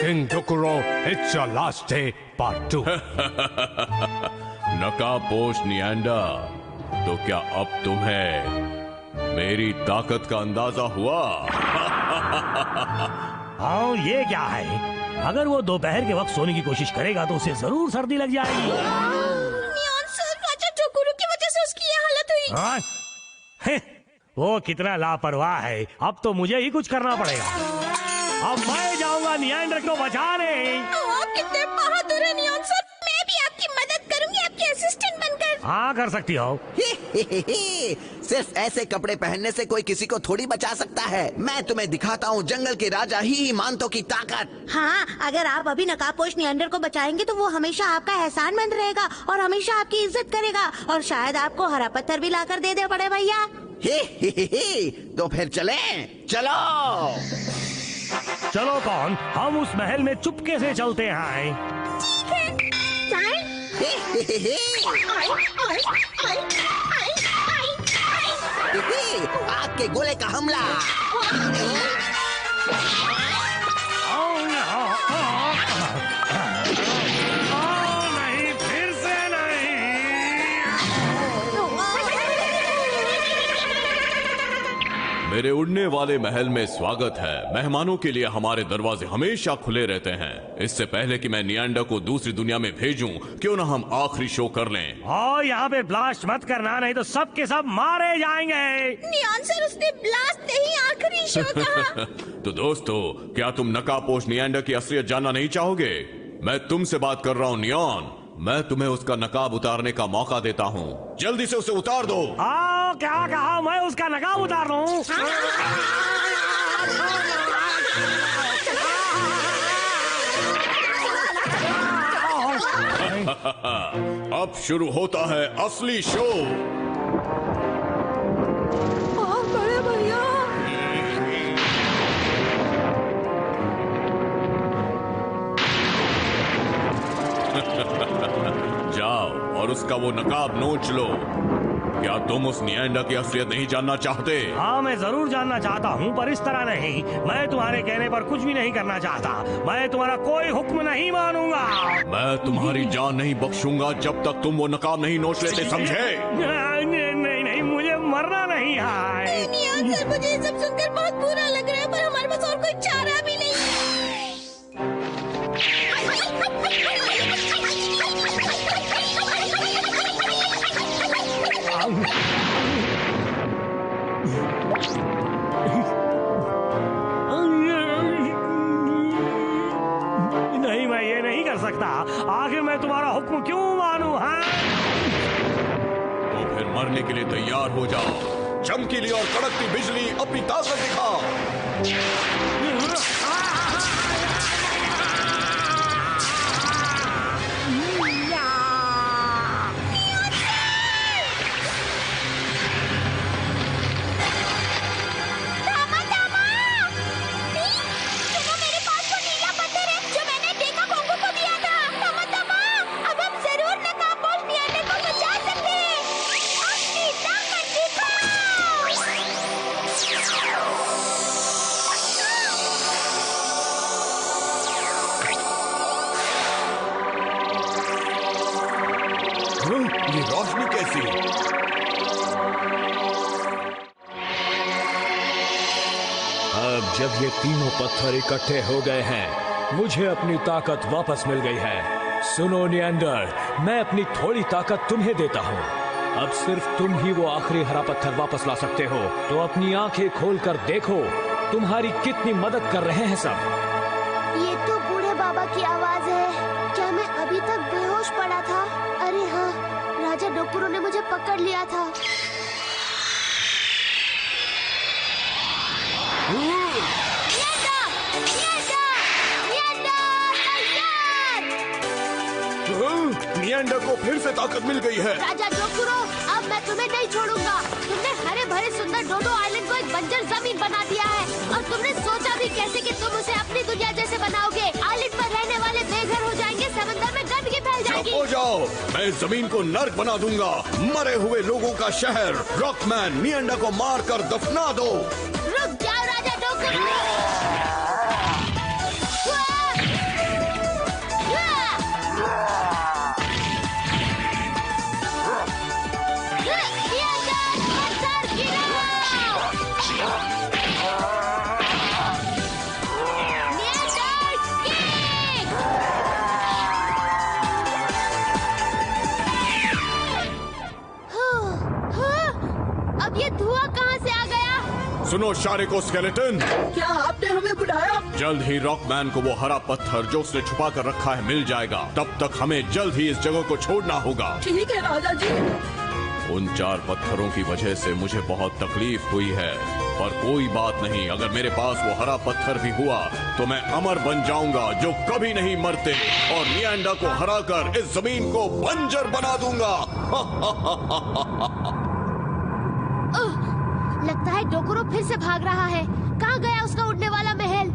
King Dokuro, it's your last day, part 2. नकापोश नियांडर, तो क्या अब तुम्हें मेरी ताकत का अंदाजा हुआ? हाँ, ये क्या है? अगर वो दोपहर के वक्त सोने की कोशिश करेगा तो उसे जरूर सर्दी लग जाएगी। नियॉन सर, राजा डोकुरो की वजह से उसकी ये हालत हुई। हाँ? वो कितना लापरवाह है। अब तो मुझे ही कुछ करना पड़ेगा। अब मैं जाऊंगा नियांडर को बचाने। आप कितने बहादुर हैं नियॉन सर। मैं भी आपकी मदद करूंगी, आपकी असिस्टेंट बनकर। हाँ, कर सकती हो। सिर्फ ऐसे कपड़े पहनने से कोई किसी को थोड़ी बचा सकता है। मैं तुम्हें दिखाता हूँ जंगल के राजा ही मानतो की ताकत। हाँ, अगर आप अभी नकाबपोश नियंडर को बचाएंगे तो वो हमेशा आपका एहसानमंद रहेगा और हमेशा आपकी इज्जत करेगा और शायद आपको हरा पत्थर भी लाकर दे दे बड़े भैया। तो फिर चलें? चलो चलो कौन, हम उस महल में चुपके से चलते हैं। आग के गोले का हमला। नहीं, फिर से नहीं। मेरे उड़ने वाले महल में स्वागत है। मेहमानों के लिए हमारे दरवाजे हमेशा खुले रहते हैं। इससे पहले कि मैं नियांडर को दूसरी दुनिया में भेजूं, क्यों ना हम आखिरी शो कर लें। और यहाँ पे ब्लास्ट मत करना, नहीं तो सब के सब मारे जाएंगे। नियॉन सर, उसने ब्लास्ट नहीं, आखिरी शो कहा। तो दोस्तों, क्या तुम नकाबपोश नियांडर की असलियत जानना नहीं चाहोगे? मैं तुमसे बात कर रहा हूँ नियॉन। मैं तुम्हें उसका नकाब उतारने का मौका देता हूँ। जल्दी से उसे उतार दो। क्या कहा? मैं उसका नकाब उतार दूं? अब शुरू होता है असली शो। बड़े भैया, जाओ और उसका वो नकाब नोच लो। क्या तुम उस नियांडर की असलियत नहीं जानना चाहते? हाँ, मैं जरूर जानना चाहता हूँ, पर इस तरह नहीं। मैं तुम्हारे कहने पर कुछ भी नहीं करना चाहता। मैं तुम्हारा कोई हुक्म नहीं मानूंगा। मैं तुम्हारी जान नहीं बख्शूंगा जब तक तुम वो नकाब नहीं नोच लेते, समझे? नहीं नहीं, मुझे मरना नहीं है। नियॉन सर, मुझे ये सब सुनकर बहुत बुरा लग रहा है, पर हमारे पास और कोई चारा भी नहीं है। नहीं, मैं ये नहीं कर सकता। आखिर मैं तुम्हारा हुक्म क्यों मानूं? हाँ, तो फिर मरने के लिए तैयार हो जाओ। चमकीली और कड़कती बिजली, अपनी ताकत दिखाओ। ये रोशनी कैसी? अब जब ये तीनों पत्थर इकट्ठे हो गए हैं, मुझे अपनी ताकत वापस मिल गई है। सुनो नियांडर, मैं अपनी थोड़ी ताकत तुम्हें देता हूँ। अब सिर्फ तुम ही वो आखिरी हरा पत्थर वापस ला सकते हो। तो अपनी आंखें खोलकर देखो, तुम्हारी कितनी मदद कर रहे हैं सब। ये तो बूढ़े बाबा की आवाज है। क्या मैं अभी तक बेहोश पड़ा था? अरे हाँ, राजा डोकुरो ने मुझे पकड़ लिया था। नियांडर को फिर से ताकत मिल गई है। राजा डोकुरो, अब मैं तुम्हें नहीं छोड़ूंगा। तुमने हरे भरे सुंदर डोडो आइलैंड को एक बंजर जमीन बना दिया है और तुमने सोचा भी कैसे कि तुम उसे अपनी दुनिया जैसे बनाओगे। आइलैंड पर रहने वाले बेघर हो जाएंगे, समंदर में गंदगी फैल जाएगी। हो जाओ, मैं जमीन को नर्क बना दूंगा। मरे हुए लोगों का शहर रॉकमैन नियांडर को मारकर दफना दो। रुक जाओ राजा डोकुरो। सुनो शारिको स्केलेटन, क्या आपने हमें बुलाया? जल्द ही रॉकमैन को वो हरा पत्थर जो उसने छुपा कर रखा है मिल जाएगा। तब तक हमें जल्द ही इस जगह को छोड़ना होगा। ठीक है राजा जी। उन 4 पत्थरों की वजह से मुझे बहुत तकलीफ हुई है, पर कोई बात नहीं, अगर मेरे पास वो हरा पत्थर भी हुआ तो मैं अमर बन जाऊंगा जो कभी नहीं मरते, और नियांडा को हराकर इस जमीन को बंजर बना दूंगा। लगता है डोकुरो फिर से भाग रहा है। कहाँ गया उसका उड़ने वाला महल?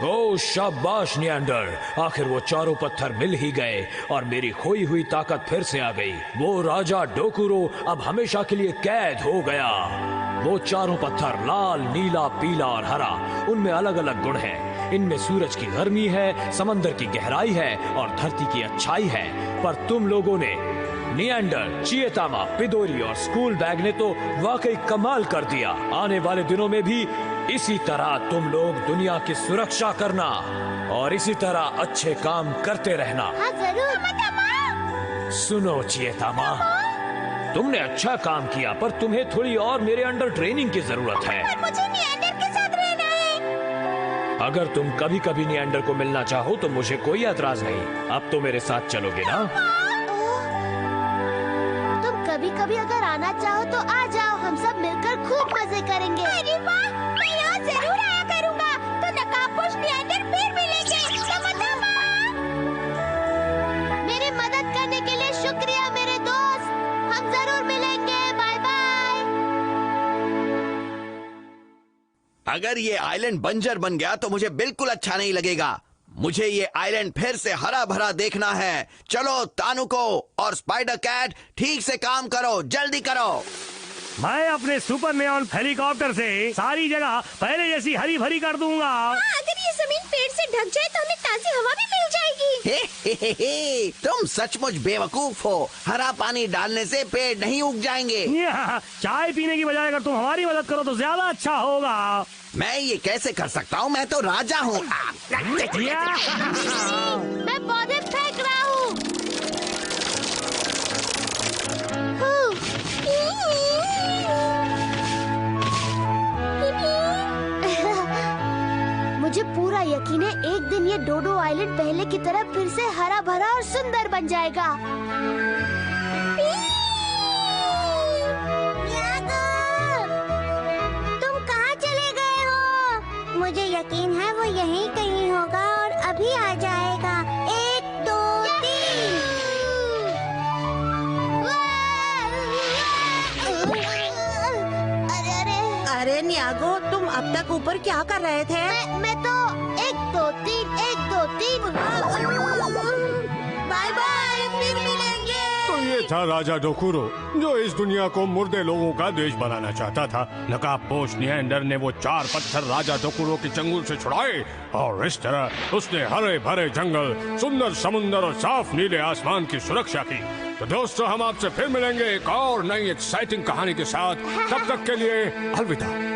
ओ शाबाश नियांडर, आखिर वो 4 पत्थर मिल ही गए और मेरी खोई हुई ताकत फिर से आ गई। वो राजा डोकुरो अब हमेशा के लिए कैद हो गया। वो 4 पत्थर लाल, नीला, पीला और हरा, उनमें अलग अलग गुण हैं। इनमें सूरज की गर्मी है, समंदर की गहराई है और धरती की अच्छाई है। पर तुम लोगों ने, नियांडर, चिएतामा, पिदोरी और स्कूल बैग ने तो वाकई कमाल कर दिया। आने वाले दिनों में भी इसी तरह तुम लोग दुनिया की सुरक्षा करना और इसी तरह अच्छे काम करते रहना। हाँ जरूर। सुनो चिएतामा, तुमने अच्छा काम किया, पर तुम्हें थोड़ी और मेरे अंडर ट्रेनिंग की जरूरत है। पर मुझे नियांडर के साथ रहना है। अगर तुम कभी कभी नियांडर को मिलना चाहो तो मुझे कोई एतराज नहीं। अब तो मेरे साथ चलोगे ना? तुम कभी कभी अगर आना चाहो तो आ जाओ, हम सब मिलकर खूब मजे करेंगे। अरे वाह, मैं यहाँ जरूर आया करूँगा। तो नकाबपोश नियांडर फिर मिलेंगे। मेरी मदद करने के लिए शुक्रिया मेरे दोस्त। हम जरूर मिलेंगे। Bye bye. अगर ये आइलैंड बंजर बन गया तो मुझे बिल्कुल अच्छा नहीं लगेगा। मुझे ये आइलैंड फिर से हरा भरा देखना है। चलो तानुको और स्पाइडर कैट, ठीक से काम करो, जल्दी करो। मैं अपने सुपर नियॉन हेलीकॉप्टर से सारी जगह पहले जैसी हरी भरी कर दूंगा। अगर ये जमीन पेड़ से ढक जाए तो हमें ताजी हवा भी मिल जाएगी। तुम सचमुच बेवकूफ हो। हरा पानी डालने से पेड़ नहीं उग जाएंगे। चाय पीने की बजाय अगर तुम हमारी मदद करो तो ज्यादा अच्छा होगा। मैं ये कैसे कर सकता हूँ? मैं तो राजा हूँ। मैं पौधे फेंक रहा हूँ। मुझे पूरा यकीन है एक दिन ये डोडो आइलैंड पहले की तरह फिर से हरा भरा और सुंदर बन जाएगा। तुम कहाँ चले गए हो? मुझे यकीन है वो यहीं कहीं होगा और अभी आ जाएगा। 1 2 3। अरे नियागो, तुम अब तक ऊपर क्या कर रहे थे? मैं तो 1 2 3 1 2 3 साहिब। बाय बाय, फिर मिलेंगे। तो ये था राजा डोकुरो, जो इस दुनिया को मुर्दे लोगों का देश बनाना चाहता था। नकाबपोश निएंडर ने वो 4 पत्थर राजा डोकुरो के चंगुल से छुड़ाए और इस तरह उसने हरे भरे जंगल, सुंदर समुंदर और साफ नीले आसमान की सुरक्षा की। तो दोस्तों, हम आपसे फिर मिलेंगे एक और नई एक्साइटिंग कहानी के साथ। तब तक के लिए अलविदा।